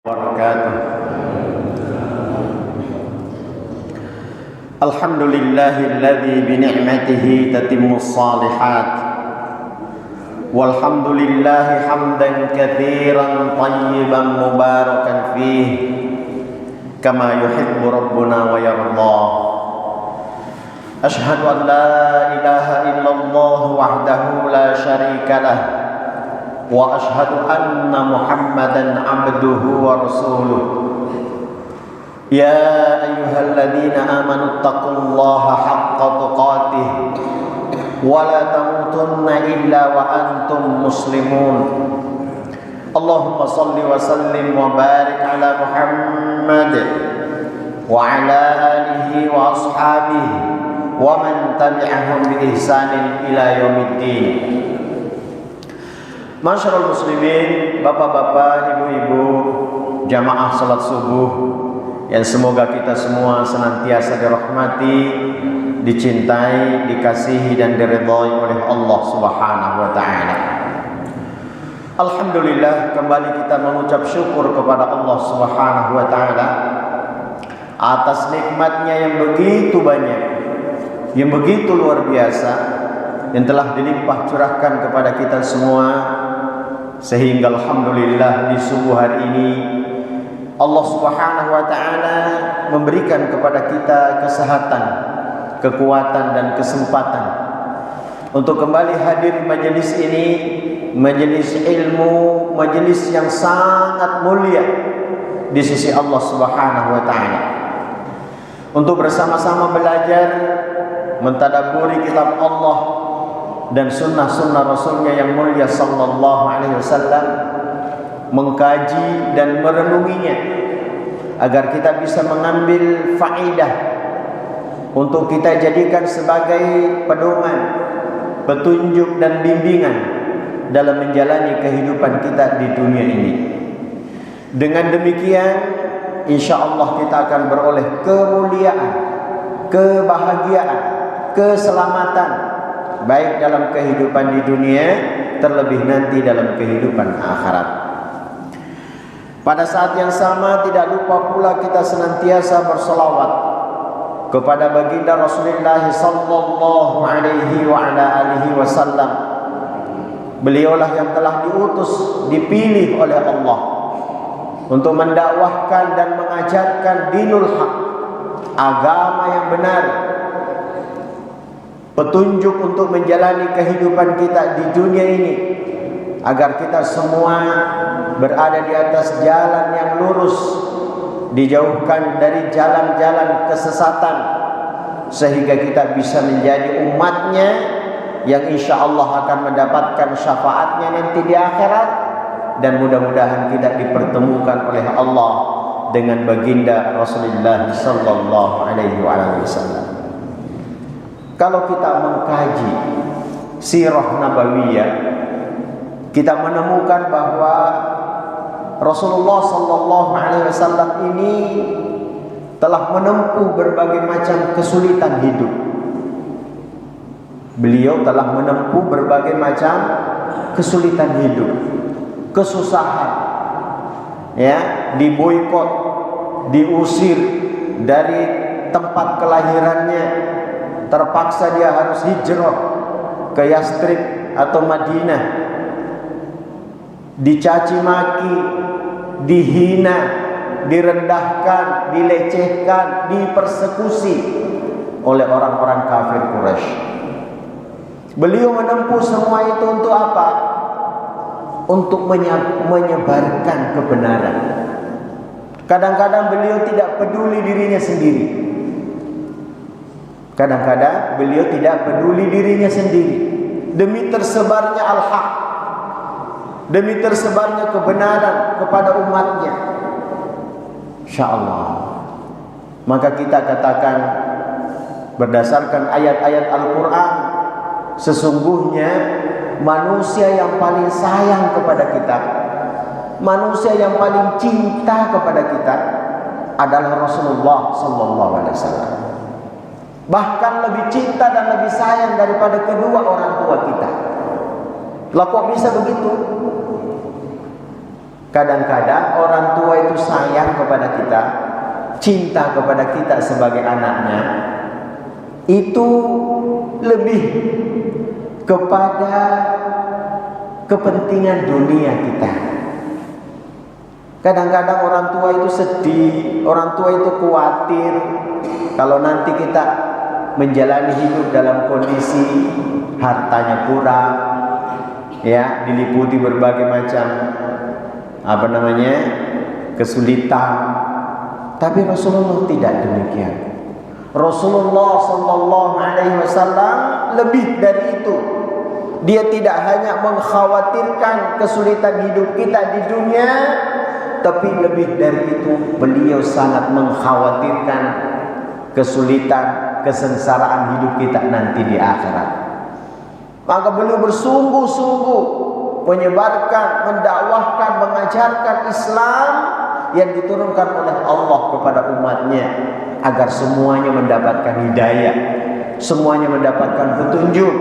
wabarakatuh. Alhamdulillahilladzi bi ni'matihi tatimmus shalihat. Walhamdulillahi hamdan katsiran thayyiban mubarakan fihi kama yuhibbu rabbuna wa yarda. Ashhadu an la ilaha illallah wahdahu la syarika lah. Wa ashhadu anna Muhammadan abduhu wa rasuluh. Ya ayyuhalladzina amanu taqullaha haqqa tuqatih wa la tamutunna illa wa antum muslimun. Allahumma salli wa sallim wa barik ala Muhammad wa ala alihi wa ashabihi wa man tabi'ahum bi ihsanin ila yaumiddin. Masyarul muslimin, bapak-bapak, ibu-ibu, jamaah salat subuh yang semoga kita semua senantiasa dirahmati, dicintai, dikasihi dan diridhai oleh Allah Subhanahu wa taala. Alhamdulillah, kembali kita mengucap syukur kepada Allah Subhanahu wa taala atas nikmatnya yang begitu banyak, yang begitu luar biasa, yang telah dilimpah curahkan kepada kita semua, sehingga alhamdulillah di subuh hari ini Allah Subhanahu wa taala memberikan kepada kita kesehatan, kekuatan dan kesempatan untuk kembali hadir majelis ini, majelis ilmu, majelis yang sangat mulia di sisi Allah Subhanahu wa taala, untuk bersama-sama belajar, mentadabburi kitab Allah dan sunnah-sunnah Rasulnya yang mulia sallallahu alaihi wasallam, mengkaji dan merenunginya agar kita bisa mengambil faedah untuk kita jadikan sebagai pedoman, petunjuk dan bimbingan dalam menjalani kehidupan kita di dunia ini. Dengan demikian insyaallah kita akan beroleh kemuliaan, kebahagiaan, keselamatan, baik dalam kehidupan di dunia, terlebih nanti dalam kehidupan akhirat. Pada saat yang sama tidak lupa pula kita senantiasa berselawat kepada baginda Rasulullah sallallahu alaihi wa ala alihi wasallam. Beliaulah yang telah diutus, dipilih oleh Allah untuk mendakwahkan dan mengajarkan dinul haq, agama yang benar, petunjuk untuk menjalani kehidupan kita di dunia ini, agar kita semua berada di atas jalan yang lurus, dijauhkan dari jalan-jalan kesesatan, sehingga kita bisa menjadi umatnya yang insya Allah akan mendapatkan syafaatnya nanti di akhirat, dan mudah-mudahan kita dipertemukan oleh Allah dengan baginda Rasulullah sallallahu alaihi wasallam. Kalau kita mengkaji sirah nabawiyah, kita menemukan bahwa Rasulullah sallallahu alaihi wasallam ini telah menempuh berbagai macam kesulitan hidup. Beliau telah menempuh berbagai macam kesulitan hidup, kesusahan, ya, diboikot, diusir dari tempat kelahirannya, terpaksa dia harus hijrah ke Yastrib atau Madinah, dicaci maki, dihina, direndahkan, dilecehkan, dipersekusi oleh orang-orang kafir Quraisy. Beliau menempuh semua itu untuk apa? Untuk menyebarkan kebenaran. Kadang-kadang beliau tidak peduli dirinya sendiri. Kadang-kadang beliau tidak peduli dirinya sendiri, demi tersebarnya al-haq, demi tersebarnya kebenaran kepada umatnya. InsyaAllah. Maka kita katakan berdasarkan ayat-ayat Al-Quran, sesungguhnya manusia yang paling sayang kepada kita, manusia yang paling cinta kepada kita adalah Rasulullah sallallahu alaihi wasallam. Bahkan lebih cinta dan lebih sayang daripada kedua orang tua kita. Lah kok bisa begitu? Kadang-kadang orang tua itu kepada kita, cinta kepada kita sebagai anaknya, itu lebih kepada kepentingan dunia kita. Kadang-kadang orang tua itu sedih, orang tua itu khawatir kalau nanti kita menjalani hidup dalam kondisi hartanya kurang, ya, diliputi berbagai macam kesulitan. Tapi Rasulullah tidak demikian. Rasulullah sallallahu alaihi wasallam lebih dari itu. Dia tidak hanya mengkhawatirkan kesulitan hidup kita di dunia, tapi lebih dari itu beliau sangat mengkhawatirkan kesulitan, kesengsaraan hidup kita nanti di akhirat. Maka beliau bersungguh-sungguh menyebarkan, mendakwahkan, mengajarkan Islam yang diturunkan oleh Allah kepada umatnya, agar semuanya mendapatkan hidayah, semuanya mendapatkan petunjuk,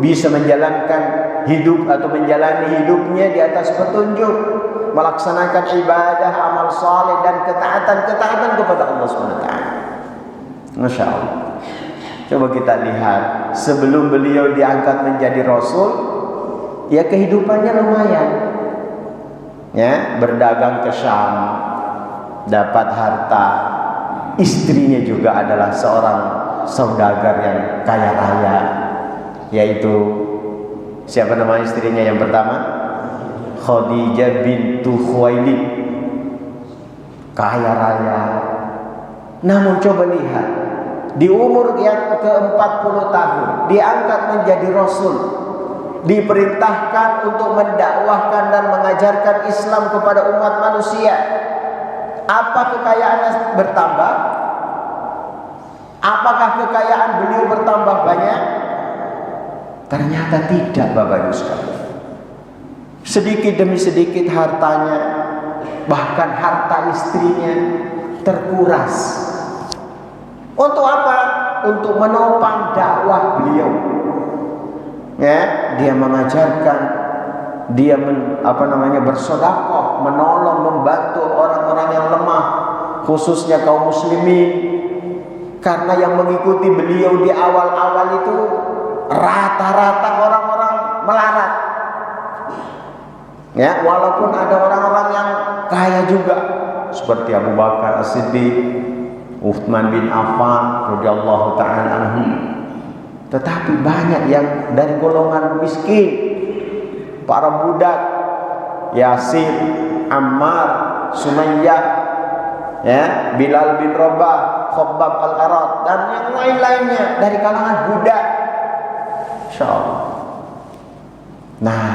bisa menjalankan hidup atau menjalani hidupnya di atas petunjuk, melaksanakan ibadah, amal saleh dan ketaatan kepada Allah SWT. Masya Allah. Coba kita lihat, sebelum beliau diangkat menjadi Rasul, ya kehidupannya lumayan, ya, berdagang ke Syam, dapat harta. Istrinya juga adalah seorang saudagar yang kaya raya, yaitu siapa nama istrinya yang pertama? Khadijah bintu Khuwailid, kaya raya. Namun coba lihat, di umur yang ke-40 tahun diangkat menjadi Rasul, diperintahkan untuk mendakwahkan dan mengajarkan Islam kepada umat manusia. Apa kekayaannya bertambah? Apakah kekayaan beliau bertambah banyak? Ternyata tidak, Bapak Ibu sekalian. Sedikit demi sedikit hartanya, bahkan harta istrinya terkuras. Untuk apa? Untuk menopang dakwah beliau. Ya, dia mengajarkan, dia bersedekah, menolong, membantu orang-orang yang lemah, khususnya kaum muslimin. Karena yang mengikuti beliau di awal-awal itu rata-rata orang-orang melarat. Ya, walaupun ada orang-orang yang kaya juga, seperti Abu Bakar As-Siddiq, Uthman bin Affan radhiyallahu ta'ala anhu. Tetapi banyak yang dari golongan miskin, para budak, Yasir, Ammar, Sumayyah, ya, Bilal bin Rabah, Khabbab al-Arad, dan yang lain-lainnya dari kalangan budak. Insyaallah. Nah,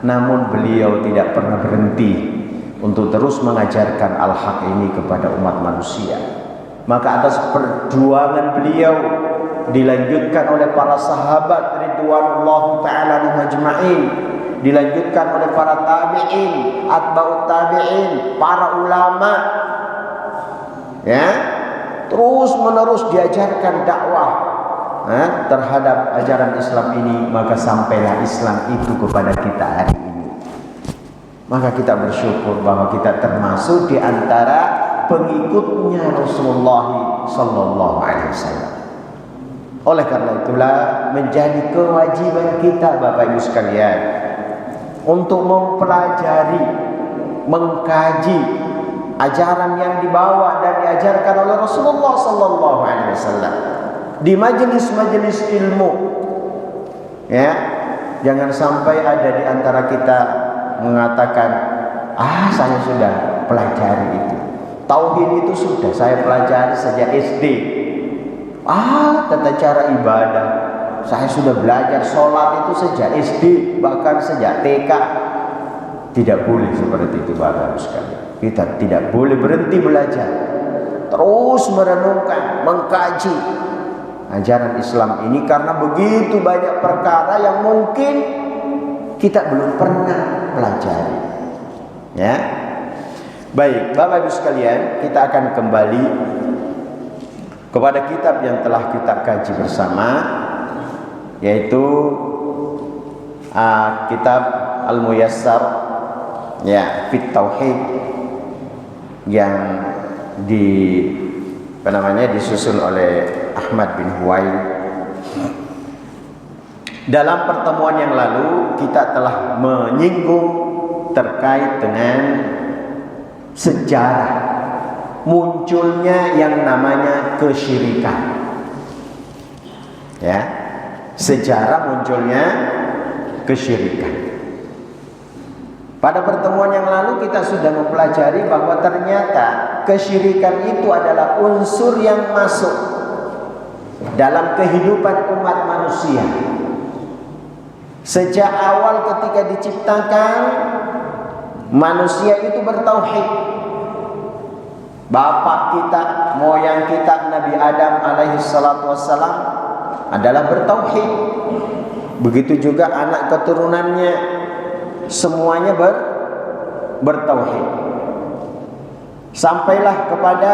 namun beliau tidak pernah berhenti untuk terus mengajarkan al-haq ini kepada umat manusia. Maka atas perjuangan beliau dilanjutkan oleh para sahabat ridwanullah ta'ala ajma'in, dilanjutkan oleh para tabi'in, atba'ut tabi'in, para ulama, ya, terus menerus diajarkan dakwah terhadap ajaran Islam ini. Maka sampailah Islam itu kepada kita hari ini. Maka kita bersyukur bahwa kita termasuk di antara pengikutnya Rasulullah sallallahu alaihi wasallam. Oleh karena itulah menjadi kewajiban kita, Bapak Ibu sekalian, untuk mempelajari, mengkaji ajaran yang dibawa dan diajarkan oleh Rasulullah sallallahu alaihi wasallam di majelis-majelis ilmu. Ya, jangan sampai ada di antara kita mengatakan, saya sudah pelajari itu. Tauhid itu sudah saya pelajari sejak SD. Tata cara ibadah saya sudah belajar, sholat itu sejak SD, bahkan sejak TK. Tidak boleh seperti itu, Bapak Ibu sekalian. Kita tidak boleh berhenti belajar, terus merenungkan, mengkaji ajaran Islam ini, karena begitu banyak perkara yang mungkin kita belum pernah pelajari. Ya, baik, Bapak Ibu sekalian, kita akan kembali kepada kitab yang telah kita kaji bersama, yaitu kitab Al-Muyassar, ya, Fit Tauhid, yang disusun oleh Ahmad bin Huwail. Dalam pertemuan yang lalu kita telah menyinggung terkait dengan sejarah munculnya yang namanya kesyirikan. Ya, sejarah munculnya kesyirikan. Pada pertemuan yang lalu kita sudah mempelajari bahwa ternyata kesyirikan itu adalah unsur yang masuk dalam kehidupan umat manusia. Sejak awal ketika diciptakan, manusia itu bertauhid. Bapak kita, moyang kita Nabi Adam alaihi salatu wassalam adalah bertauhid. Begitu juga anak keturunannya, semuanya bertauhid. Sampailah kepada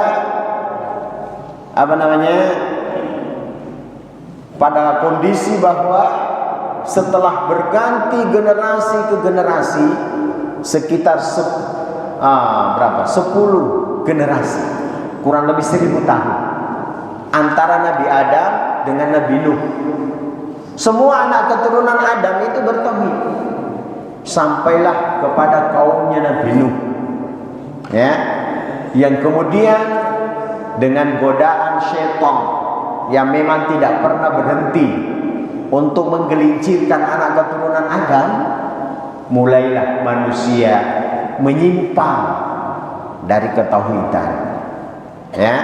pada kondisi bahwa setelah berganti generasi ke generasi, sekitar 10 generasi, kurang lebih 1000 tahun antara Nabi Adam dengan Nabi Nuh. Semua anak keturunan Adam itu bertauhid. Sampailah kepada kaumnya Nabi Nuh, ya, yang kemudian dengan godaan syaitan yang memang tidak pernah berhenti untuk menggelincirkan anak keturunan Adam, mulailah manusia menyimpang dari ketauhidan. Ya,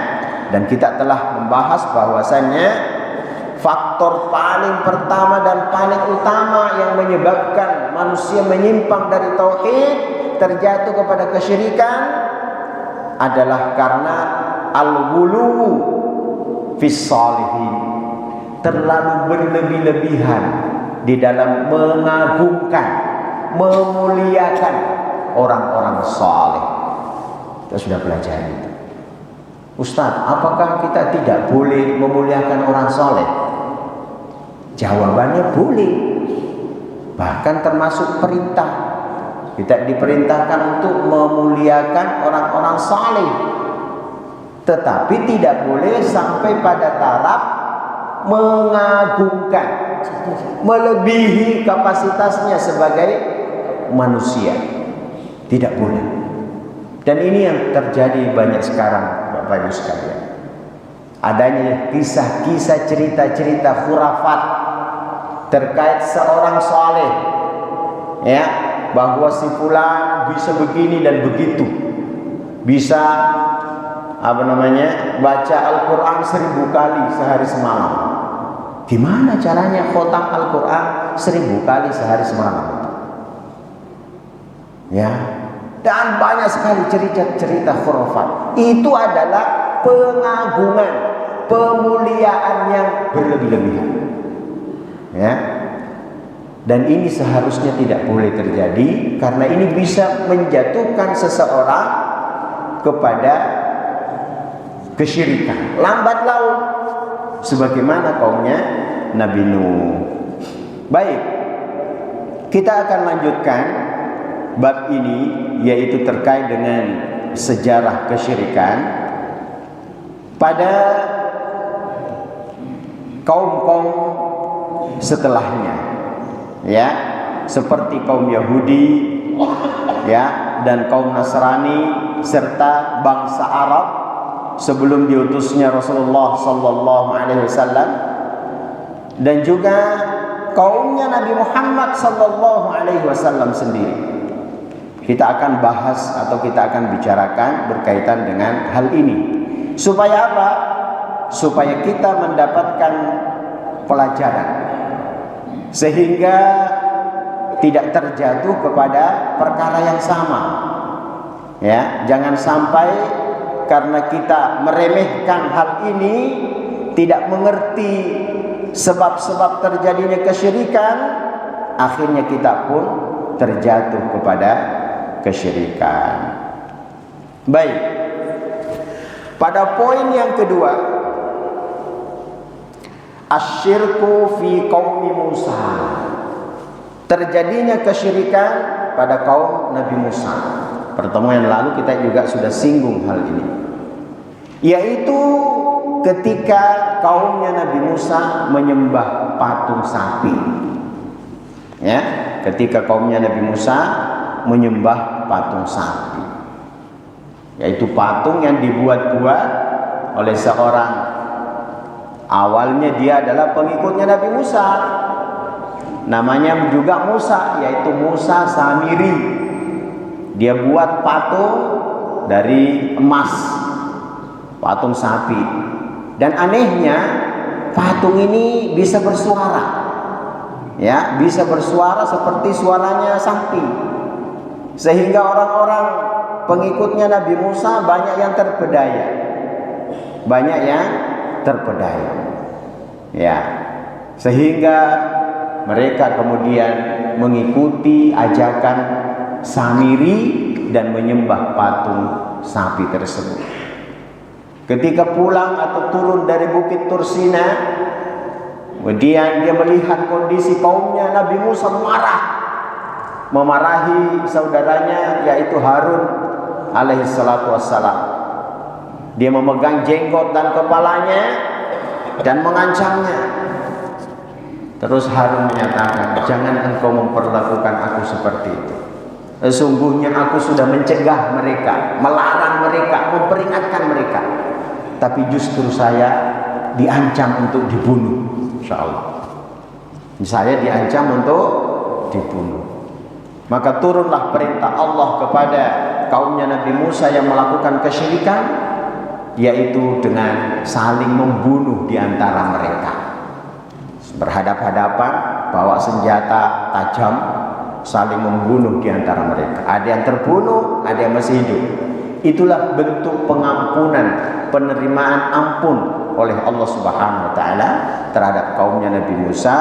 dan kita telah membahas bahwasannya faktor paling pertama dan paling utama yang menyebabkan manusia menyimpang dari tauhid, terjatuh kepada kesyirikan, adalah karena al-ghuluw fis shalihin, terlalu berlebih-lebihan di dalam mengagungkan, memuliakan orang-orang saleh. Kita sudah pelajari itu. Ustaz, apakah kita tidak boleh memuliakan orang saleh? Jawabannya boleh. Bahkan termasuk perintah. Kita diperintahkan untuk memuliakan orang-orang saleh. Tetapi tidak boleh sampai pada taraf mengagungkan, melebihi kapasitasnya sebagai manusia. Tidak boleh. Dan ini yang terjadi banyak sekarang, Bapak Ibu sekalian. Adanya kisah-kisah, cerita-cerita khurafat terkait seorang saleh, ya, bahwa si fulan bisa begini dan begitu, bisa baca Al-Quran 1000 kali sehari semalam. Gimana caranya khotam Al-Quran 1000 kali sehari semalam? Ya, dan banyak sekali cerita-cerita khurafat. Itu adalah pengagungan, pemuliaan yang berlebih-lebihan. Ya, dan ini seharusnya tidak boleh terjadi, karena ini bisa menjatuhkan seseorang kepada kesyirikan, lambat laun, sebagaimana kaumnya Nabi Nuh. Baik, kita akan lanjutkan bab ini, yaitu terkait dengan sejarah kesyirikan pada kaum-kaum setelahnya, ya, seperti kaum Yahudi, ya, dan kaum Nasrani serta bangsa Arab sebelum diutusnya Rasulullah sallallahu alaihi wasallam, dan juga kaumnya Nabi Muhammad sallallahu alaihi wasallam sendiri. Kita akan bahas atau kita akan bicarakan berkaitan dengan hal ini. Supaya apa? Supaya kita mendapatkan pelajaran, sehingga tidak terjatuh kepada perkara yang sama. Ya, jangan sampai karena kita meremehkan hal ini, tidak mengerti sebab-sebab terjadinya kesyirikan, akhirnya kita pun terjatuh kepada kesyirikan. Baik, pada poin yang kedua, asyirku fi qaumi Musa, terjadinya kesyirikan pada kaum Nabi Musa. Pertemuan yang lalu kita juga sudah singgung hal ini, yaitu ketika kaumnya Nabi Musa menyembah patung sapi. Ya, ketika kaumnya Nabi Musa menyembah patung sapi, yaitu patung yang dibuat-buat oleh seorang, awalnya dia adalah pengikutnya Nabi Musa, namanya juga Musa, yaitu Musa Samiri. Dia buat patung dari emas, patung sapi. Dan anehnya patung ini bisa bersuara, ya, bisa bersuara seperti suaranya sapi, sehingga orang-orang pengikutnya Nabi Musa banyak yang terpedaya, banyak yang terpedaya, ya, sehingga mereka kemudian mengikuti ajakan Samiri dan menyembah patung sapi tersebut. Ketika pulang atau turun dari Bukit Tursina, kemudian dia melihat kondisi kaumnya, Nabi Musa marah, memarahi saudaranya yaitu Harun alaihi salatu wassalam. Dia memegang jenggot dan kepalanya dan mengancamnya. Terus Harun menyatakan, jangan engkau memperlakukan aku seperti itu. Sesungguhnya aku sudah mencegah mereka, melarang mereka, memperingatkan mereka, tapi justru saya diancam untuk dibunuh. Insyaallah saya diancam untuk dibunuh. Maka turunlah perintah Allah kepada kaumnya Nabi Musa yang melakukan kesyirikan, yaitu dengan saling membunuh di antara mereka, berhadap-hadapan, bawa senjata tajam, saling membunuh di antara mereka. Ada yang terbunuh, ada yang masih hidup. Itulah bentuk pengampunan, penerimaan ampun oleh Allah Subhanahu wa taala terhadap kaumnya Nabi Musa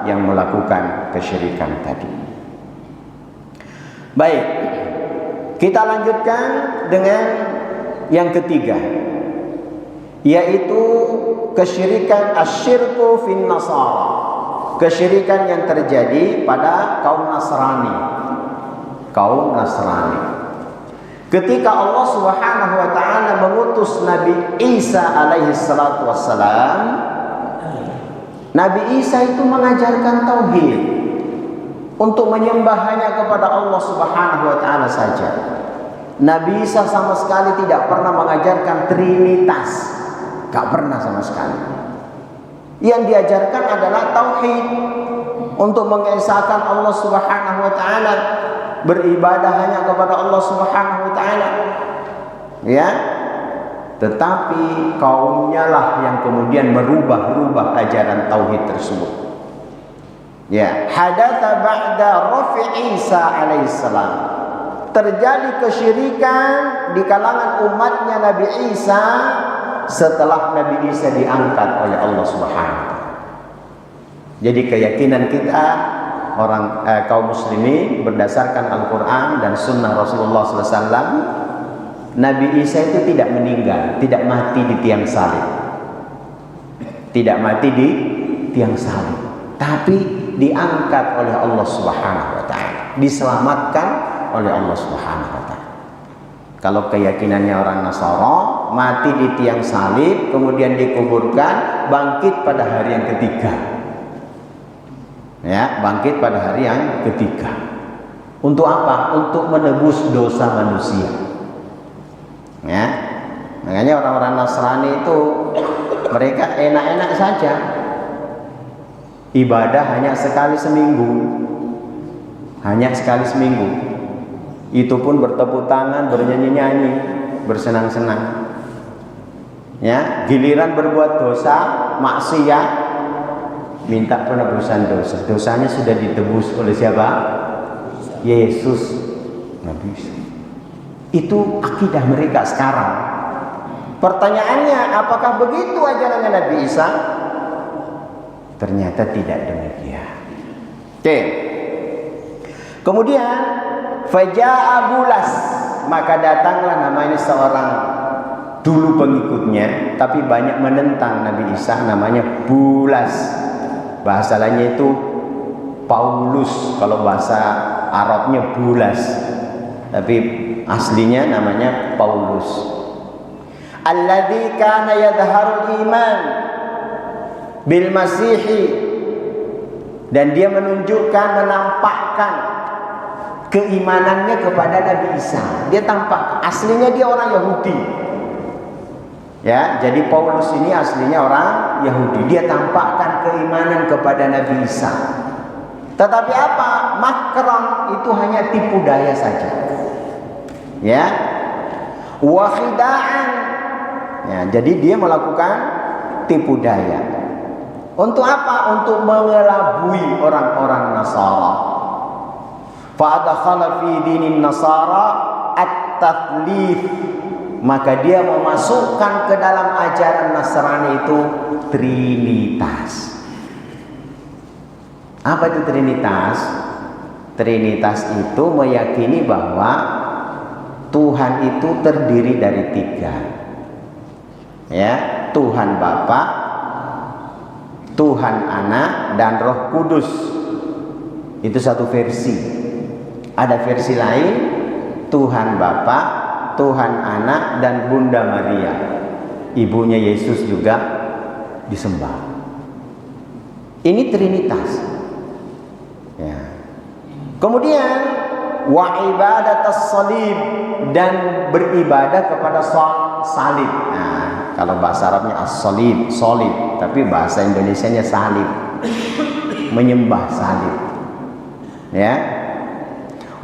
yang melakukan kesyirikan tadi. Baik, kita lanjutkan dengan yang ketiga, yaitu kesyirikan asyirku fin nasara. Kesyirikan yang terjadi pada kaum Nasrani. Kaum Nasrani. Ketika Allah Subhanahu wa taala mengutus Nabi Isa alaihi salatu wassalam, Nabi Isa itu mengajarkan tauhid, untuk menyembah hanya kepada Allah Subhanahu wa taala saja. Nabi Isa sama sekali tidak pernah mengajarkan trinitas, gak pernah sama sekali. Yang diajarkan adalah tauhid, untuk mengesahkan Allah Subhanahu wa taala, beribadah hanya kepada Allah Subhanahu wa taala. Ya. Tetapi kaumnya lah yang kemudian merubah-rubah ajaran tauhid tersebut. Ya, hadatsa ba'da rafi Isa alaihissalam. Terjadi kesyirikan di kalangan umatnya Nabi Isa setelah Nabi Isa diangkat oleh Allah Subhanahu wa taala. Jadi keyakinan kita orang kaum muslimin berdasarkan Al-Qur'an dan sunnah Rasulullah SAW, Nabi Isa itu tidak meninggal, tidak mati di tiang salib. Tidak mati di tiang salib, tapi diangkat oleh Allah Subhanahu wa taala, diselamatkan oleh Allah Subhanahu wa taala. Kalau keyakinannya orang Nasara, mati di tiang salib, kemudian dikuburkan, bangkit pada hari yang ketiga. Ya, bangkit pada hari yang ketiga. Untuk apa? Untuk menebus dosa manusia. Ya, makanya orang-orang Nasrani itu mereka enak-enak saja. Ibadah hanya sekali seminggu. Hanya sekali seminggu. Itu pun bertepuk tangan, bernyanyi-nyanyi, bersenang-senang. Ya, giliran berbuat dosa, maksiat, minta penebusan dosa. Dosanya sudah ditebus oleh siapa? Yesus. Nabi Isa. Itu akidah mereka sekarang. Pertanyaannya, apakah begitu ajarannya Nabi Isa? Ternyata tidak demikian. Oke. Kemudian faja'a Bulas, maka datanglah namanya seorang dulu pengikutnya tapi banyak menentang Nabi Isa, namanya Bulas. Bahasa lainnya itu Paulus, kalau bahasa Arabnya Bulas. tapi aslinya namanya Paulus. Alladzi kana yadhharul iman bil masihi, dan dia menunjukkan, menampakkan keimanannya kepada Nabi Isa. Dia tampak, aslinya dia orang Yahudi. Ya, jadi Paulus ini aslinya orang Yahudi. Dia tampakkan keimanan kepada Nabi Isa. Tetapi apa? Makron itu hanya tipu daya saja. Ya. Wa khida'an. Ya, jadi dia melakukan tipu daya. Untuk apa? Untuk mengelabui orang-orang Nasara. Fa adkhala fi dinin Nasara at-tathlith, maka dia memasukkan ke dalam ajaran Nasrani itu Trinitas. Apa itu Trinitas? Trinitas itu meyakini bahwa Tuhan itu terdiri dari 3. Ya, Tuhan Bapa, Tuhan Anak, dan Roh Kudus. Itu satu versi. Ada versi lain, Tuhan Bapa, Tuhan Anak, dan Bunda Maria, ibunya Yesus juga disembah. Ini Trinitas. Ya. Kemudian wa ibadatas salib, dan beribadah kepada salib. Nah, kalau bahasa Arabnya as-salib, salib, tapi bahasa Indonesianya salib. Menyembah salib. Ya.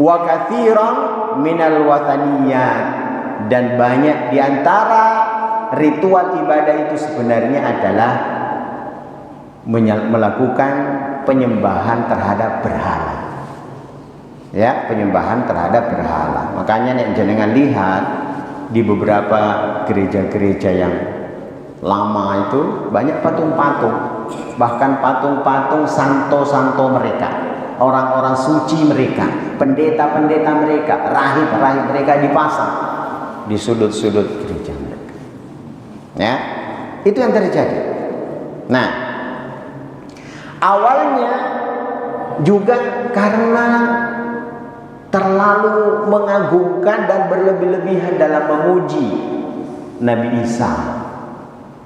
Wa katsiran minal wataniyat, dan banyak di antara ritual ibadah itu sebenarnya adalah melakukan penyembahan terhadap berhala. Ya, penyembahan terhadap berhala. Makanya nek jenengan lihat di beberapa gereja-gereja yang lama itu banyak patung-patung, bahkan patung-patung santo-santo mereka, orang-orang suci mereka, pendeta-pendeta mereka, rahib-rahib mereka dipasang di sudut-sudut gereja mereka. Ya, itu yang terjadi. Nah, awalnya juga karena terlalu mengagungkan dan berlebih-lebihan dalam memuji Nabi Isa.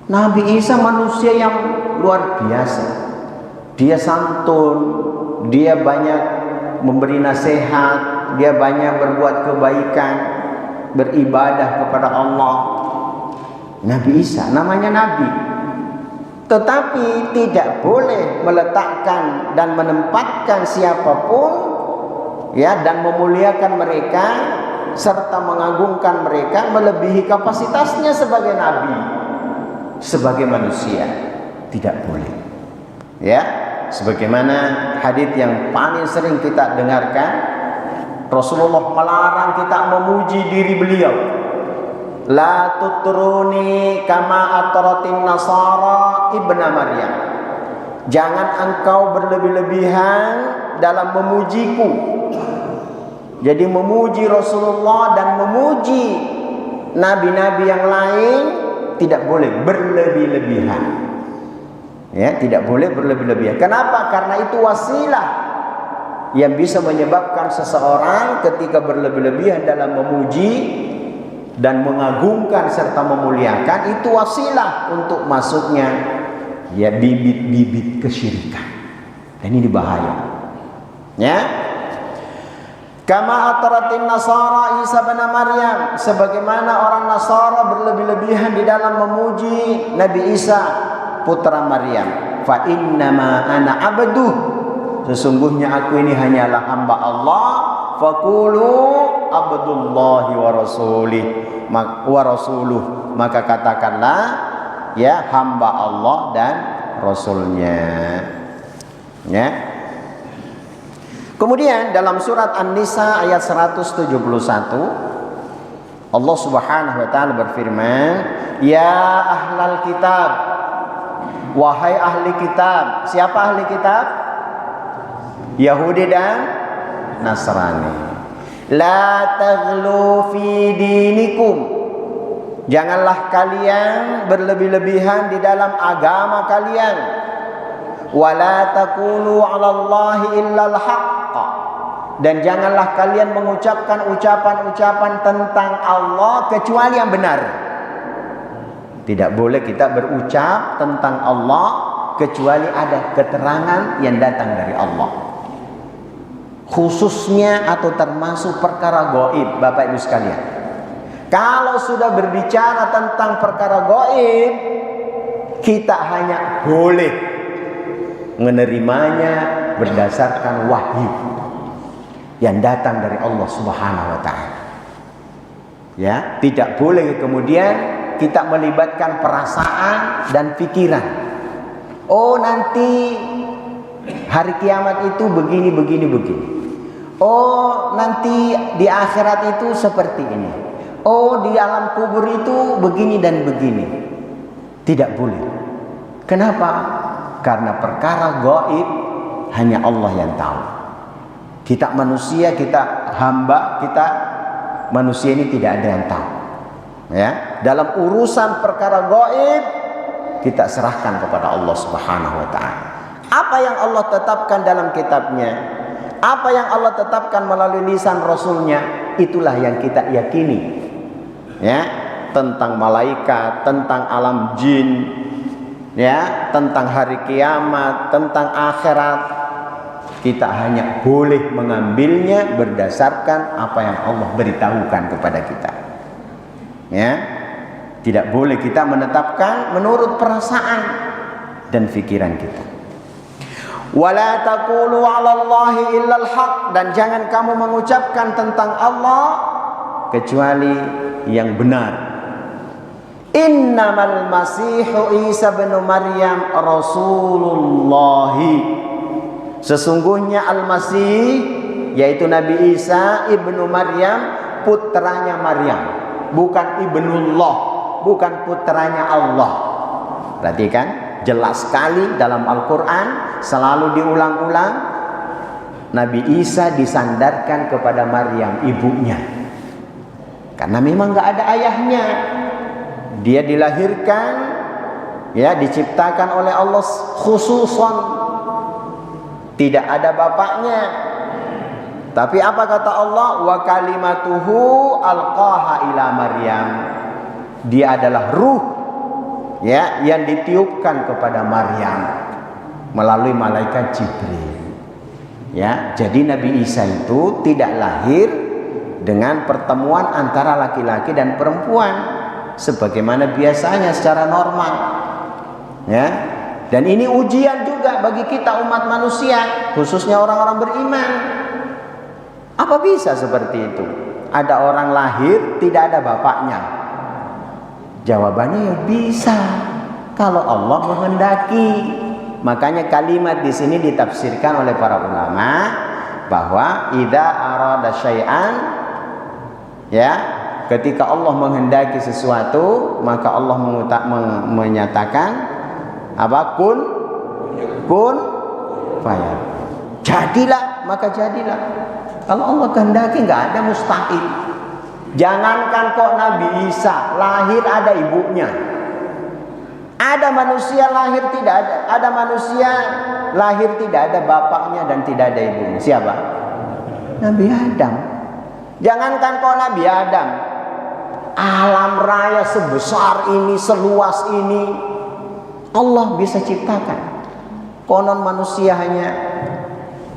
Nabi Isa manusia yang luar biasa. Dia santun, dia banyak memberi nasihat, dia banyak berbuat kebaikan, beribadah kepada Allah. Nabi Isa namanya Nabi. Tetapi tidak boleh meletakkan dan menempatkan siapapun, ya, dan memuliakan mereka serta mengagungkan mereka melebihi kapasitasnya sebagai nabi, sebagai manusia. Tidak boleh. Ya, sebagaimana hadis yang paling sering kita dengarkan, Rasulullah melarang kita memuji diri beliau. La tutruni kama atratin nasara ibna Maryam. Jangan engkau berlebih-lebihan dalam memujiku. Jadi memuji Rasulullah dan memuji nabi-nabi yang lain tidak boleh berlebih-lebihan. Ya, tidak boleh berlebih-lebihan. Kenapa? Karena itu wasilah yang bisa menyebabkan seseorang ketika berlebih-lebihan dalam memuji dan mengagungkan serta memuliakan, itu wasilah untuk masuknya ya bibit-bibit kesyirikan. Dan ini bahaya. Ya. Kama ataratin Nasara Isa bin Maryam, sebagaimana orang Nasara berlebih-lebihan di dalam memuji Nabi Isa putra Maryam. Fa innama ana abduh, sesungguhnya aku ini hanyalah hamba Allah. Faqulu abdullahi wa rasuluh, maka katakanlah ya hamba Allah dan Rasulnya. Ya. Kemudian dalam surat An-Nisa ayat 171 Allah Subhanahu wa taala berfirman, ya ahlal kitab, wahai ahli kitab. Siapa ahli kitab? Yahudi dan Nasrani. La taghlu fi dinikum, janganlah kalian berlebih-lebihan di dalam agama kalian. Wala taqulu 'ala Allahi illal haqq, dan janganlah kalian mengucapkan ucapan-ucapan tentang Allah kecuali yang benar. Tidak boleh kita berucap tentang Allah kecuali ada keterangan yang datang dari Allah. Khususnya atau termasuk perkara gaib, Bapak Ibu sekalian. Kalau sudah berbicara tentang perkara gaib, kita hanya boleh menerimanya berdasarkan wahyu yang datang dari Allah Subhanahu wa taala. Ya, tidak boleh kemudian kita melibatkan perasaan dan pikiran. Oh, nanti hari kiamat itu begini. Oh, nanti di akhirat itu seperti ini. Oh, di alam kubur itu begini dan begini. Tidak boleh. Kenapa? Karena perkara gaib hanya Allah yang tahu. Kita manusia, kita hamba, kita manusia ini tidak ada yang tahu. Ya, dalam urusan perkara gaib kita serahkan kepada Allah Subhanahu wa taala. Apa yang Allah tetapkan dalam kitabnya, apa yang Allah tetapkan melalui lisan Rasulnya, itulah yang kita yakini. Ya, tentang malaikat, tentang alam jin, ya, tentang hari kiamat, tentang akhirat, kita hanya boleh mengambilnya berdasarkan apa yang Allah beritahukan kepada kita. Ya, tidak boleh kita menetapkan menurut perasaan dan pikiran kita. Wala taqulu 'ala Allahi illal haq, dan jangan kamu mengucapkan tentang Allah kecuali yang benar. Innamal masihu Isa bin Maryam Rasulullah. Sesungguhnya Al-Masih yaitu Nabi Isa ibnu Maryam, putranya Maryam, bukan ibnullah, bukan putranya Allah. Perhatikan, jelas sekali dalam Al-Quran selalu diulang-ulang, Nabi Isa disandarkan kepada Maryam, ibunya, karena memang gak ada ayahnya. Dia dilahirkan, ya, diciptakan oleh Allah khususan, tidak ada bapaknya. Tapi apa kata Allah? Wa kalimatuhu alqaha ila Maryam. Dia adalah ruh, ya, yang ditiupkan kepada Maryam melalui malaikat Jibril. Ya, jadi Nabi Isa itu tidak lahir dengan pertemuan antara laki-laki dan perempuan sebagaimana biasanya secara normal. Ya. Dan ini ujian juga bagi kita umat manusia, khususnya orang-orang beriman. Apa bisa seperti itu? Ada orang lahir tidak ada bapaknya? Jawabannya ya bisa, kalau Allah menghendaki. Makanya kalimat di sini ditafsirkan oleh para ulama bahwa idza arada syai'an, ya, ketika Allah menghendaki sesuatu, maka Allah menyatakan apa? Kun fayakun. Jadilah, maka jadilah. Kalau Allah kehendaki nggak ada mustahil. Jangankan kok Nabi Isa lahir ada ibunya. Ada manusia lahir tidak ada. Ada manusia lahir tidak ada bapaknya dan tidak ada ibunya. Siapa? Nabi Adam. Jangankan kok Nabi Adam, alam raya sebesar ini, seluas ini, Allah bisa ciptakan. Konon manusia hanya,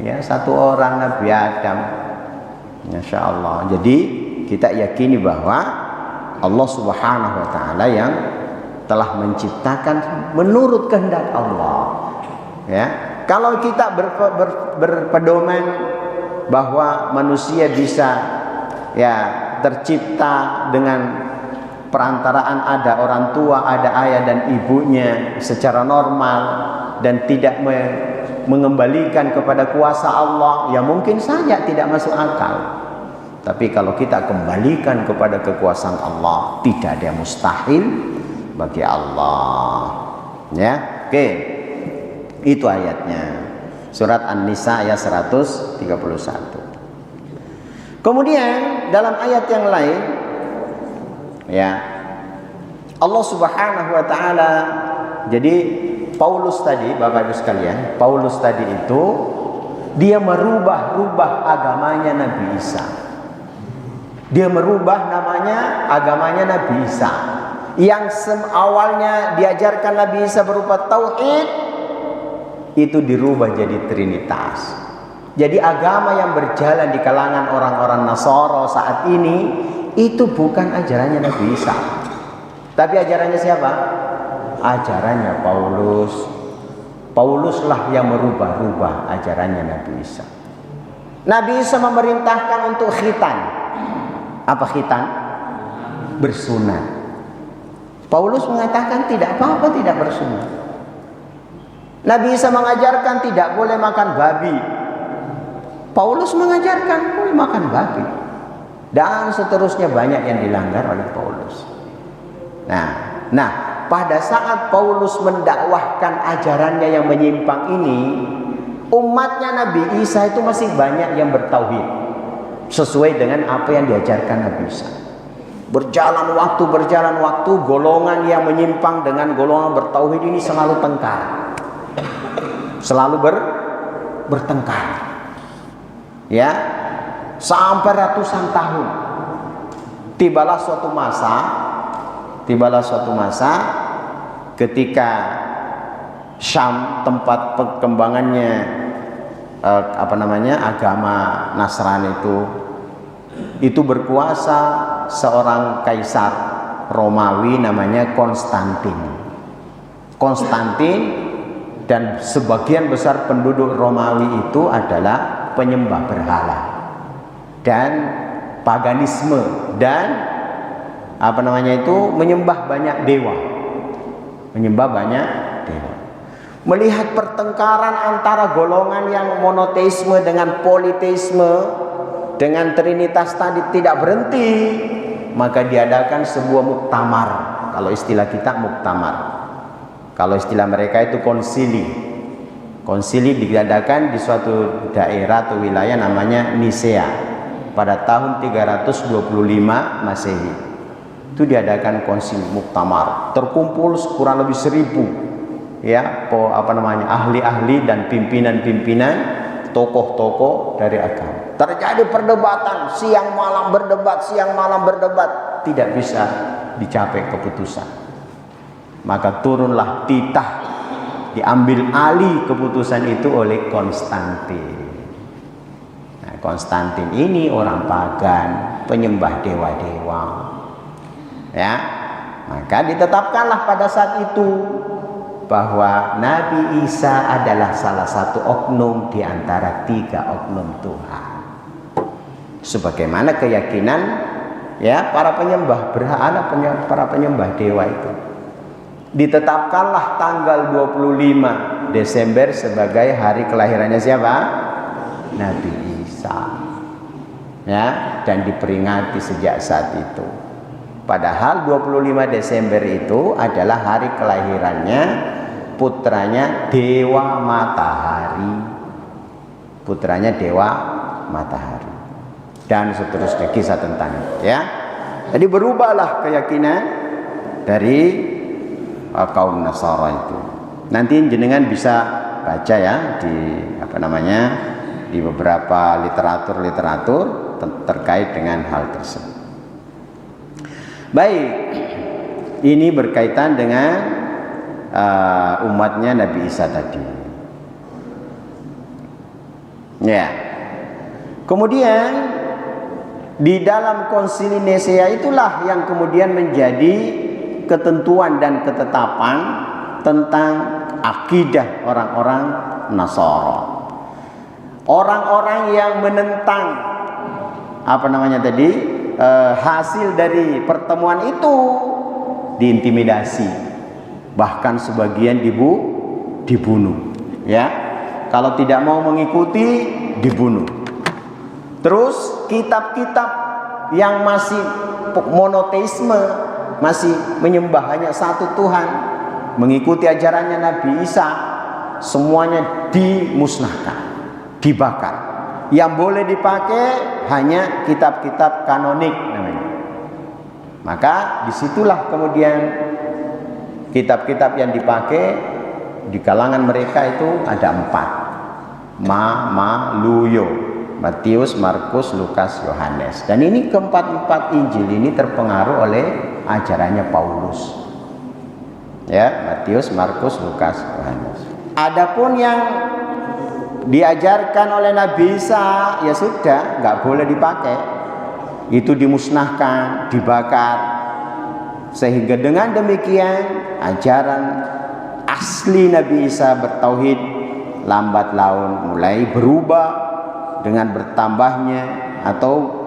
ya, satu orang, Nabi Adam. Masya Allah. Jadi kita yakini bahwa Allah Subhanahu wa taala yang telah menciptakan menurut kehendak Allah. Ya, kalau kita berpedoman bahwa manusia bisa, ya, tercipta dengan perantaraan ada orang tua, ada ayah dan ibunya secara normal dan tidak mengembalikan kepada kuasa Allah, ya mungkin saja tidak masuk akal. Tapi kalau kita kembalikan kepada kekuasaan Allah, tidak ada yang mustahil bagi Allah. Ya, oke. Itu ayatnya. Surat An-Nisa ayat 131. Kemudian dalam ayat yang lain, ya, Allah Subhanahu wa taala, jadi Paulus tadi, Bapak Ibu sekalian, Paulus tadi itu Dia merubah-rubah agamanya Nabi Isa. Dia merubah namanya agamanya Nabi Isa. Yang awalnya diajarkan Nabi Isa berupa tauhid, itu dirubah jadi trinitas. Jadi agama yang berjalan di kalangan orang-orang Nasara saat ini itu bukan ajarannya Nabi Isa, tapi ajarannya siapa? Ajarannya Paulus. Pauluslah yang merubah-rubah ajarannya Nabi Isa. Nabi Isa memerintahkan untuk khitan. Apa khitan? Bersunat. Paulus mengatakan tidak apa-apa tidak bersunat. Nabi Isa mengajarkan tidak boleh makan babi. Paulus mengajarkan boleh makan babi. Dan seterusnya banyak yang dilanggar oleh Paulus. Nah, pada saat Paulus mendakwahkan ajarannya yang menyimpang ini, umatnya Nabi Isa itu masih banyak yang bertauhid sesuai dengan apa yang diajarkan Nabi Isa. Berjalan waktu, golongan yang menyimpang dengan golongan bertauhid ini selalu tengkar, selalu bertengkar, ya, sampai ratusan tahun. Tibalah suatu masa ketika Syam, tempat perkembangannya agama Nasrani itu berkuasa seorang kaisar Romawi namanya Konstantin. Dan sebagian besar penduduk Romawi itu adalah penyembah berhala dan paganisme dan menyembah banyak dewa. Melihat pertengkaran antara golongan yang monoteisme dengan politeisme dengan trinitas tadi tidak berhenti, maka diadakan sebuah muktamar. Kalau istilah kita muktamar, kalau istilah mereka itu konsili. Konsili diadakan di suatu daerah atau wilayah namanya Nisea pada tahun 325 Masehi. Itu diadakan konsili muktamar, terkumpul kurang lebih 1000 ahli-ahli dan pimpinan-pimpinan, tokoh-tokoh dari agama. Terjadi perdebatan, siang malam berdebat, tidak bisa dicapai keputusan. Maka turunlah titah, diambil alih keputusan itu oleh Konstantin. Nah, Konstantin ini orang pagan, penyembah dewa-dewa. Ya, maka ditetapkanlah pada saat itu bahwa Nabi Isa adalah salah satu oknum di antara 3 oknum Tuhan. Sebagaimana keyakinan para penyembah berhala, para penyembah dewa itu. Ditetapkanlah tanggal 25 Desember sebagai hari kelahirannya siapa? Nabi Isa. Dan diperingati sejak saat itu. Padahal 25 Desember itu adalah hari kelahirannya putranya Dewa Matahari. Dan seterusnya kisah tentang itu, ya. Jadi berubahlah keyakinan dari kaum Nasara itu. Nanti jenengan bisa baca ya di beberapa literatur terkait dengan hal tersebut. Baik, ini berkaitan dengan umatnya Nabi Isa tadi. Ya. Kemudian di dalam konsili Nisea itulah yang kemudian menjadi ketentuan dan ketetapan tentang akidah orang-orang Nasara. Orang-orang yang menentang hasil dari pertemuan itu diintimidasi, bahkan sebagian dibunuh. Ya, kalau tidak mau mengikuti dibunuh. Terus kitab-kitab yang masih monoteisme, masih menyembah hanya satu Tuhan, mengikuti ajarannya Nabi Isa, semuanya dimusnahkan, dibakar. Yang boleh dipakai hanya kitab-kitab kanonik namanya. Maka disitulah kemudian kitab-kitab yang dipakai di kalangan mereka itu ada 4. Luyo, Matius, Markus, Lukas, Yohanes. Dan ini keempat-empat Injil ini terpengaruh oleh ajarannya Paulus. Ya, Matius, Markus, Lukas, Yohanes. Adapun yang diajarkan oleh Nabi Isa, ya sudah, nggak boleh dipakai. Itu dimusnahkan, dibakar. Sehingga dengan demikian ajaran asli Nabi Isa bertauhid lambat laun mulai berubah dengan bertambahnya atau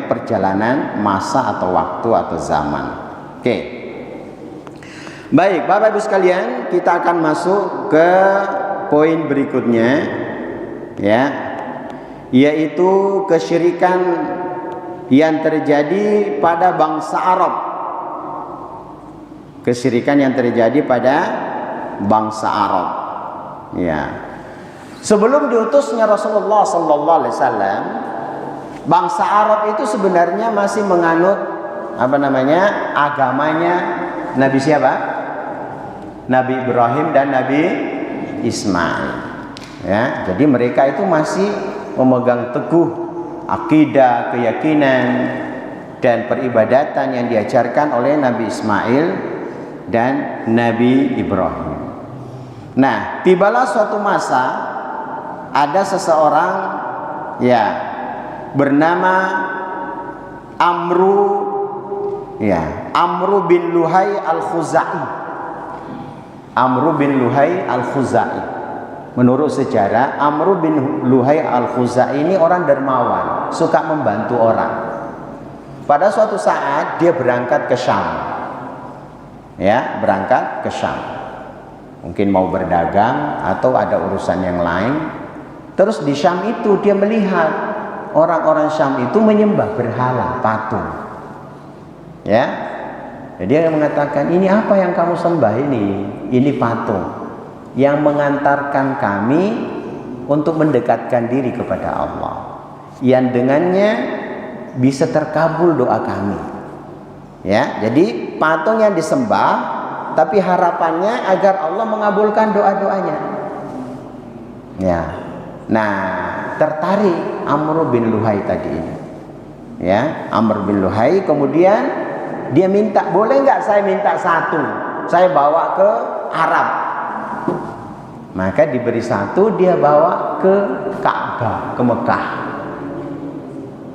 perjalanan masa atau waktu atau zaman. Oke. Baik, Bapak Ibu sekalian, kita akan masuk ke poin berikutnya, ya, yaitu kesyirikan yang terjadi pada bangsa Arab. Kesyirikan yang terjadi pada bangsa Arab. Ya. Sebelum diutusnya Rasulullah sallallahu alaihi wasallam, bangsa Arab itu sebenarnya masih menganut agamanya Nabi siapa? Nabi Ibrahim dan Nabi Ismail. Ya, jadi mereka itu masih memegang teguh akidah, keyakinan dan peribadatan yang diajarkan oleh Nabi Ismail dan Nabi Ibrahim. Nah, tibalah suatu masa ada seseorang bernama Amru bin Luhai Al-Khuzai. Amru bin Luhai Al-Khuzai. Menurut sejarah, Amru bin Luhai Al-Khuzai ini orang dermawan, suka membantu orang. Pada suatu saat dia berangkat ke Syam. Ya, berangkat ke Syam. Mungkin mau berdagang atau ada urusan yang lain. Terus di Syam itu dia melihat orang-orang Syam itu menyembah berhala, patung. Ya. Jadi dia mengatakan, ini apa yang kamu sembah ini? Ini patung yang mengantarkan kami untuk mendekatkan diri kepada Allah, yang dengannya bisa terkabul doa kami. Ya, jadi patung yang disembah, tapi harapannya agar Allah mengabulkan doa-doanya. Ya, nah tertarik Amr bin Luhai tadi ini. Ya, Amr bin Luhai kemudian dia minta, boleh nggak saya minta satu, saya bawa ke Arab. Maka diberi satu, dia bawa ke Ka'bah, ke Mekah.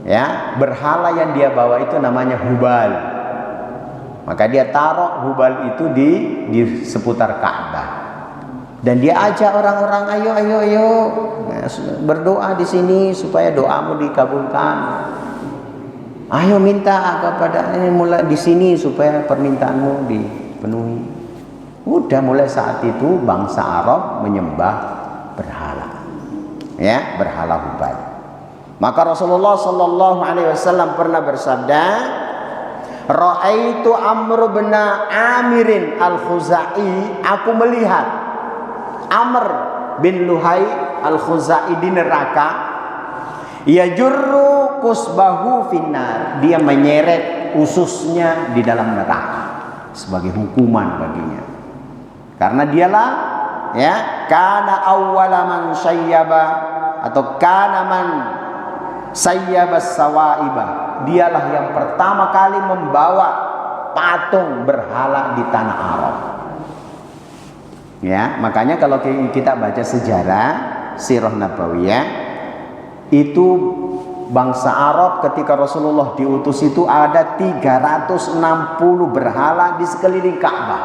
Ya, berhala yang dia bawa itu namanya Hubal. Maka dia taruh Hubal itu di seputar Ka'bah. Dan dia ajak orang-orang, ayo, berdoa di sini supaya doamu dikabulkan. Ayo minta kepada ini mulai di sini supaya permintaanmu dipenuhi. Udah mulai saat itu bangsa Arab menyembah berhala. Ya, berhala Hubal. Maka Rasulullah sallallahu alaihi wasallam pernah bersabda, "Ra'aitu Amr bin Amirin Al-Khuzai, aku melihat Amr bin Luhai Al-Khuzai di neraka. Yajurru kusbahu finnar, dia menyeret ususnya di dalam neraka sebagai hukuman baginya. Karena dialah kana awwala man sayyaba atau kana man sayyaba sawaiba. Dialah yang pertama kali membawa patung berhala di tanah Arab. Ya, makanya kalau kita baca sejarah Sirah Nabawiyah, itu bangsa Arab ketika Rasulullah diutus itu ada 360 berhala di sekeliling Ka'bah,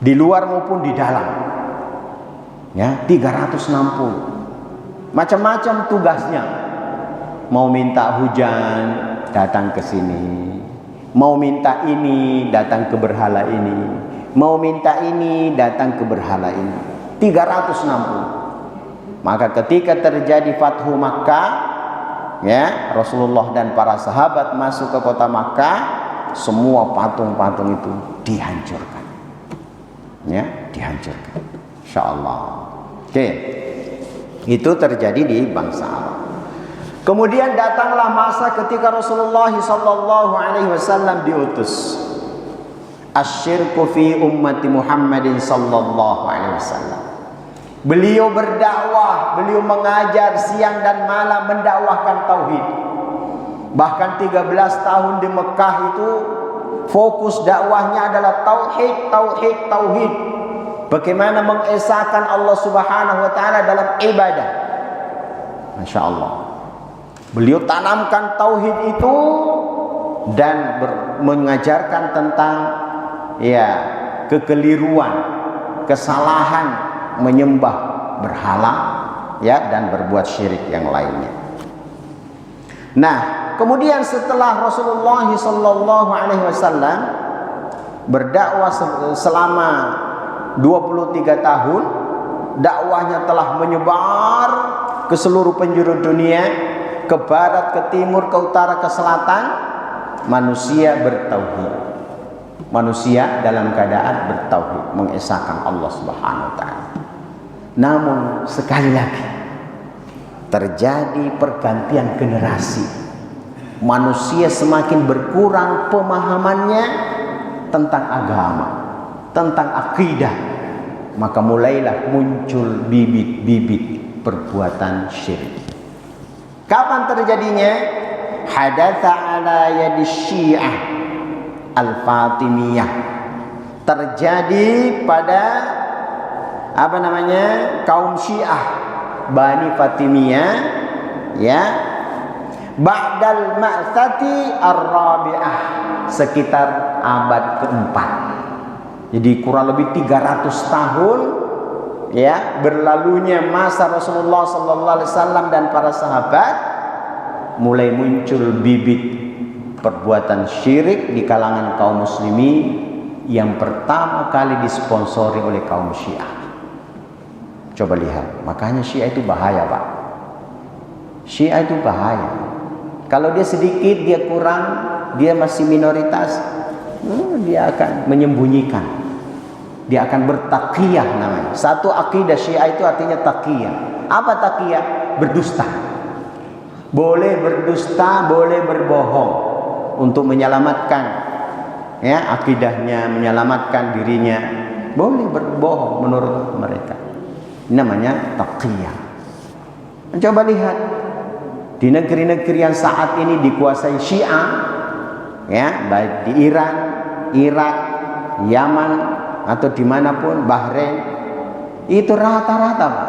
di luar maupun di dalam. Ya, 360. Macam-macam tugasnya. Mau minta hujan, datang ke sini. Mau minta ini, datang ke berhala ini. Mau minta ini, datang ke berhala ini. 360. Maka ketika terjadi Fathu Makkah, ya, Rasulullah dan para sahabat masuk ke kota Makkah, semua patung-patung itu dihancurkan. Ya, dihancurkan. Insyaallah. Oke. Itu terjadi di bangsa Arab. Kemudian datanglah masa ketika Rasulullah sallallahu alaihi wasallam diutus. Asyirku fi ummati Muhammadin sallallahu alaihi wasallam. Beliau berdakwah, beliau mengajar siang dan malam mendakwahkan tauhid. Bahkan 13 tahun di Mekah itu fokus dakwahnya adalah tauhid, tauhid, tauhid. Bagaimana mengesahkan Allah Subhanahu wa taala dalam ibadah. Masya Allah. Beliau tanamkan tauhid itu dan mengajarkan tentang kekeliruan, kesalahan menyembah berhala dan berbuat syirik yang lainnya. Nah, kemudian setelah Rasulullah sallallahu alaihi wasallam berdakwah selama 23 tahun, dakwahnya telah menyebar ke seluruh penjuru dunia, ke barat, ke timur, ke utara, ke selatan. Manusia bertauhid. Manusia dalam keadaan bertauhid, mengesahkan Allah Subhanahu wa taala. Namun sekali lagi terjadi pergantian generasi. Manusia semakin berkurang pemahamannya tentang agama, tentang akidah. Maka mulailah muncul bibit-bibit perbuatan syirik. Kapan terjadinya? Hadatsa ala yadi Syiah Al-Fatimiyah. Terjadi pada kaum Syiah Bani Fatimiyah ba'dal ma'sati ar-rabi'ah, sekitar abad keempat. Jadi kurang lebih 300 tahun berlalunya masa Rasulullah sallallahu alaihi wasallam dan para sahabat, mulai muncul bibit perbuatan syirik di kalangan kaum muslimin yang pertama kali disponsori oleh kaum Syiah. Coba lihat, makanya Syiah itu bahaya, Pak. Syiah itu bahaya. Kalau dia sedikit, dia kurang, dia masih minoritas, dia akan menyembunyikan. Dia akan bertaqiyah namanya. Satu akidah Syiah itu artinya taqiyah. Apa taqiyah? Berdusta. Boleh berdusta, boleh berbohong untuk menyelamatkan akidahnya, menyelamatkan dirinya. Boleh berbohong menurut mereka. Namanya taqiyah. Coba lihat di negeri-negeri yang saat ini dikuasai Syiah, baik di Iran, Irak, Yaman atau dimanapun, Bahrain, itu rata-rata, Pak.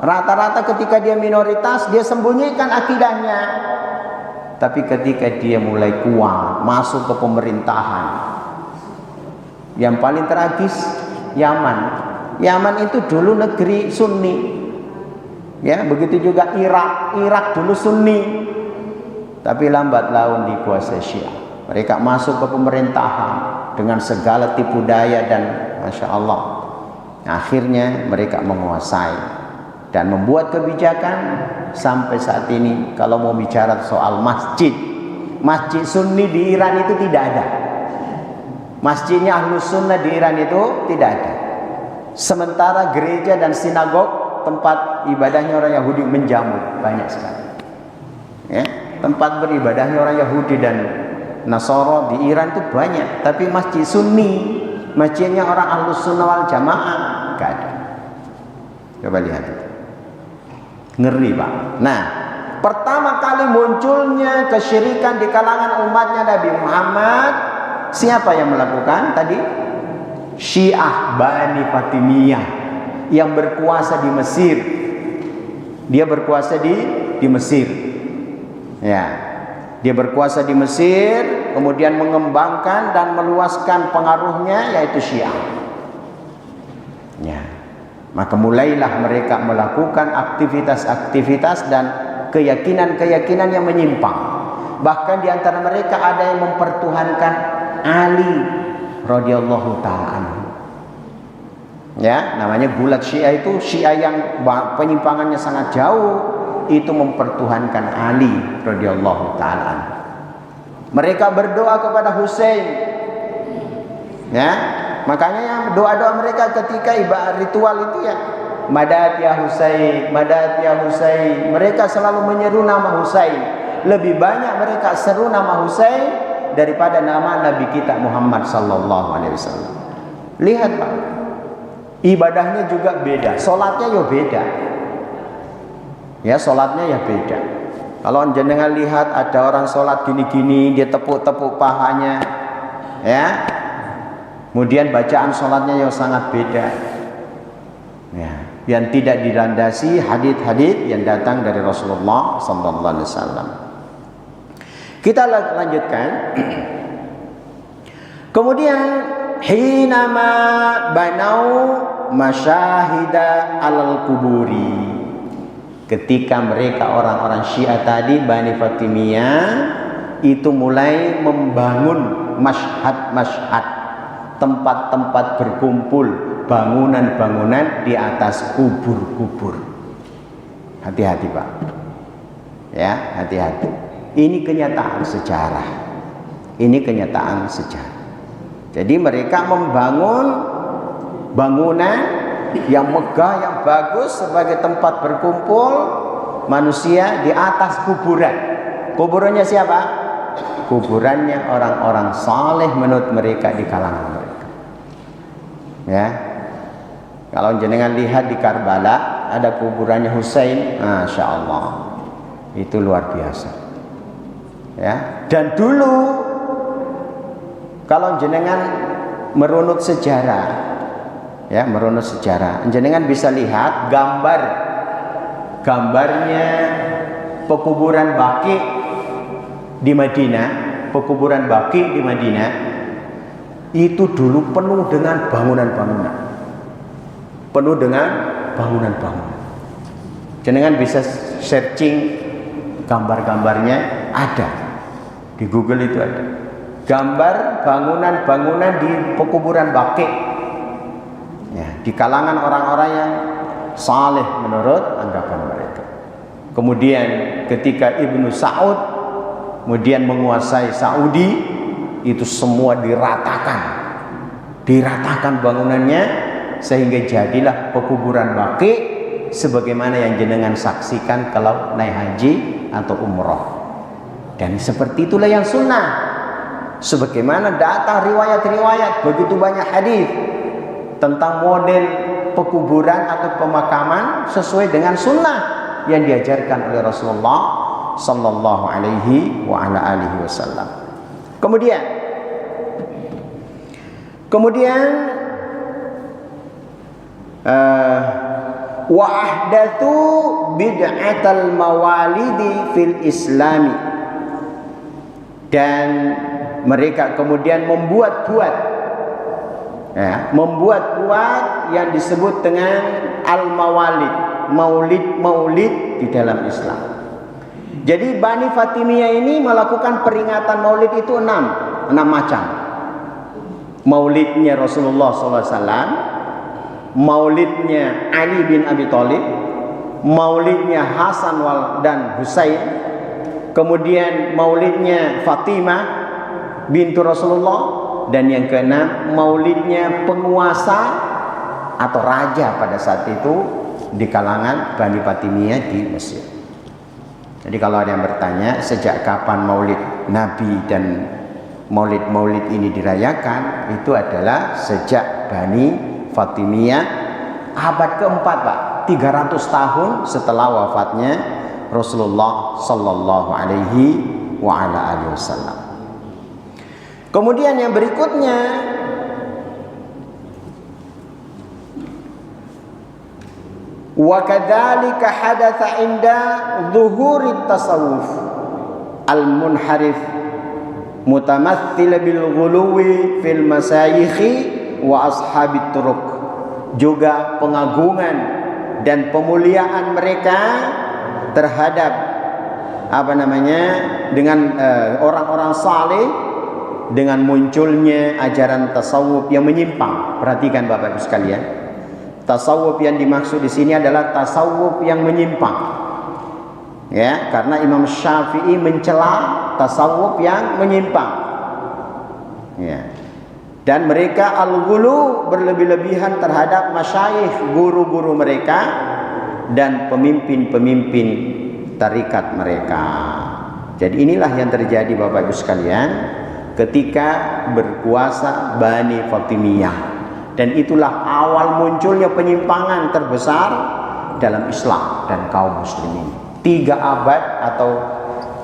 Rata-rata ketika dia minoritas, dia sembunyikan akidahnya. Tapi ketika dia mulai kuat, masuk ke pemerintahan, yang paling tragis Yaman. Yaman itu dulu negeri Sunni, begitu juga Irak dulu Sunni, tapi lambat laun dikuasai Syiah. Mereka masuk ke pemerintahan dengan segala tipu daya dan Masya Allah, akhirnya mereka menguasai dan membuat kebijakan sampai saat ini. Kalau mau bicara soal masjid Sunni di Iran itu tidak ada. Masjidnya Ahlus Sunnah di Iran itu tidak ada. Sementara gereja dan sinagog, tempat ibadahnya orang Yahudi, menjamur banyak sekali. Tempat beribadahnya orang Yahudi dan Nasara di Iran itu banyak, tapi masjid Sunni, masjidnya orang Ahlus Sunnah wal Jamaah gak ada. Coba lihat, ngeri, Pak. Nah, pertama kali munculnya kesyirikan di kalangan umatnya Nabi Muhammad, siapa yang melakukan tadi? Syiah Bani Fatimiyah yang berkuasa di Mesir. Dia berkuasa di Mesir. Dia berkuasa di Mesir, kemudian mengembangkan dan meluaskan pengaruhnya, yaitu Syiah. Maka mulailah mereka melakukan aktivitas-aktivitas dan keyakinan-keyakinan yang menyimpang. Bahkan di antara mereka ada yang mempertuhankan Ali radhiyallahu taala anhu. Namanya gulat Syiah itu, Syiah yang penyimpangannya sangat jauh, itu mempertuhankan Ali radhiyallahu taala anhu. Mereka berdoa kepada Husain. Makanya doa-doa mereka ketika ibadah ritual itu Madad ya Husain, Madad ya Husain. Mereka selalu menyeru nama Husain. Lebih banyak mereka seru nama Husain daripada nama Nabi kita Muhammad sallallahu alaihi wasallam. Lihat, Pak. ibadahnya juga beda, sholatnya ya beda. Ya, sholatnya ya beda. Kalau jenengan lihat ada orang sholat gini-gini, dia tepuk-tepuk pahanya, ya. Kemudian bacaan sholatnya yang sangat beda. Ya, yang tidak dilandasi hadits-hadits yang datang dari Rasulullah sallallahu alaihi wasallam. Kita lanjutkan. Kemudian hinama banau masyahida alal kuburi, ketika mereka orang-orang Syiah tadi, Bani Fatimiyah, itu mulai membangun masyhad-masyhad, tempat-tempat berkumpul, bangunan-bangunan di atas kubur-kubur. Hati-hati Pak, ya, hati-hati. Ini kenyataan sejarah. Ini kenyataan sejarah. Jadi mereka membangun bangunan yang megah, yang bagus sebagai tempat berkumpul manusia di atas kuburan. Kuburannya siapa? Kuburannya orang-orang saleh menurut mereka di kalangan mereka. Ya. Kalau jenengan lihat di Karbala ada kuburannya Husain, Masya Allah, itu luar biasa. Ya. Dan dulu kalau jenengan merunut sejarah, ya, merunut sejarah, jenengan bisa lihat gambarnya pekuburan Baqi di Madinah, pekuburan Baqi di Madinah itu dulu penuh dengan bangunan-bangunan, penuh dengan bangunan-bangunan. Jenengan bisa searching gambar-gambarnya, ada di Google, itu ada gambar bangunan-bangunan di pekuburan Baqi. Ya, di kalangan orang-orang yang saleh menurut anggapan mereka. Kemudian ketika Ibnu Saud kemudian menguasai Saudi, itu semua diratakan bangunannya, sehingga jadilah pekuburan Baqi sebagaimana yang jenengan saksikan kalau naik haji atau umroh. Dan seperti itulah yang sunnah. Sebagaimana datang riwayat-riwayat begitu banyak hadis tentang model pekuburan atau pemakaman sesuai dengan sunnah yang diajarkan oleh Rasulullah sallallahu alaihi wa ala alihi wasallam. Kemudian wa ahdatsu bid'atal mawalidi fil islami, dan mereka kemudian membuat yang disebut dengan al-mawalid, maulid di dalam Islam. Jadi Bani Fatimiyah ini melakukan peringatan maulid itu enam macam. Maulidnya Rasulullah SAW, maulidnya Ali bin Abi Thalib, maulidnya Hasan dan Husain, kemudian maulidnya Fatimah bintu Rasulullah, dan yang keenam maulidnya penguasa atau raja pada saat itu di kalangan Bani Fatimiyah di Mesir. Jadi kalau ada yang bertanya sejak kapan maulid Nabi dan maulid ini dirayakan, itu adalah sejak Bani Fatimiyah abad keempat Pak, 300 tahun setelah wafatnya Rasulullah sallallahu alaihi wa ala alihi wasallam. Kemudian yang berikutnya, wa kadzalika hadatsa inda zuhurit tasawuf al-munharif mutamatthil bil ghuluwi fil masayikhi wa ashabit turuq. Juga pengagungan dan pemuliaan mereka terhadap dengan orang-orang saleh, dengan munculnya ajaran tasawuf yang menyimpang. Perhatikan Bapak Ibu sekalian, tasawuf yang dimaksud di sini adalah tasawuf yang menyimpang. Ya, karena Imam Syafi'i mencela tasawuf yang menyimpang. Ya. Dan mereka al-ghulu, berlebih-lebihan terhadap masyayikh, guru-guru mereka dan pemimpin-pemimpin tarikat mereka. Jadi inilah yang terjadi Bapak Ibu sekalian ketika berkuasa Bani Fatimiyah, dan itulah awal munculnya penyimpangan terbesar dalam Islam dan kaum muslimin. 3 abad atau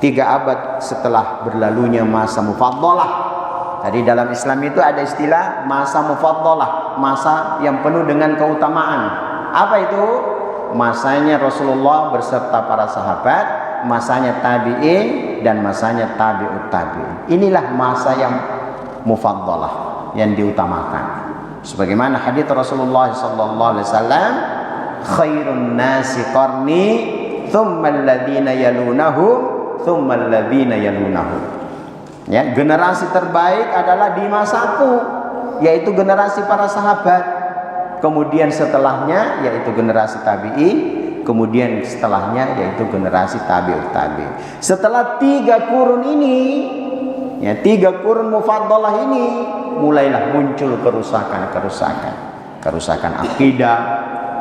3 abad setelah berlalunya masa mufaddalah. Tadi dalam Islam itu ada istilah masa mufaddalah, masa yang penuh dengan keutamaan. Apa itu? Masanya Rasulullah beserta para sahabat, masanya tabi'in, dan masanya tabi'ut tabi'in. Inilah masa yang mufaddalah, yang diutamakan. Sebagaimana hadits Rasulullah sallallahu alaihi wasallam, khairun nasi qarni, thumma alladhina yalunahum, thumma alladhina yalunahum. Ya, generasi terbaik adalah di masaku, yaitu generasi para sahabat. Kemudian setelahnya yaitu generasi tabi'in, kemudian setelahnya yaitu generasi tabi'ut tabi'in. Setelah 3 kurun ini, ya 3 kurun mufaddalah ini, mulailah muncul kerusakan-kerusakan, kerusakan akidah,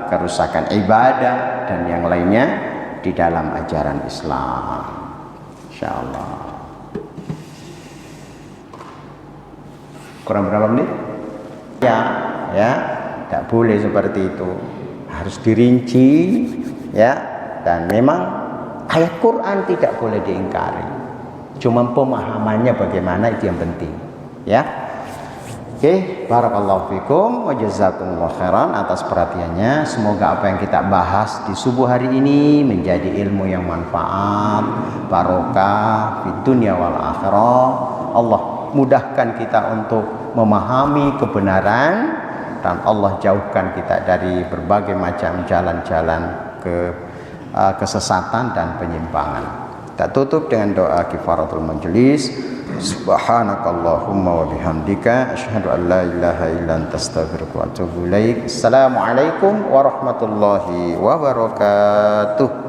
kerusakan ibadah, dan yang lainnya di dalam ajaran Islam. Insyaallah. Kurang berapa menit? Ya, tidak boleh seperti itu. Harus dirinci, ya. Dan memang ayat Quran tidak boleh diingkari. Cuma pemahamannya bagaimana itu yang penting, ya. Oke, barakallahu fikum wa jazakumullahu khairan atas perhatiannya. Semoga apa yang kita bahas di subuh hari ini menjadi ilmu yang manfaat, barokah di dunia wal akhirah. Allah mudahkan kita untuk memahami kebenaran, dan Allah jauhkan kita dari berbagai macam jalan-jalan kesesatan dan penyimpangan. Kita tutup dengan doa kifaratul majelis. Subhanakallahumma wa bihamdika asyhadu an la ilaha illa anta astaghfiruka wa atubu ilaik. Assalamualaikum warahmatullahi wabarakatuh.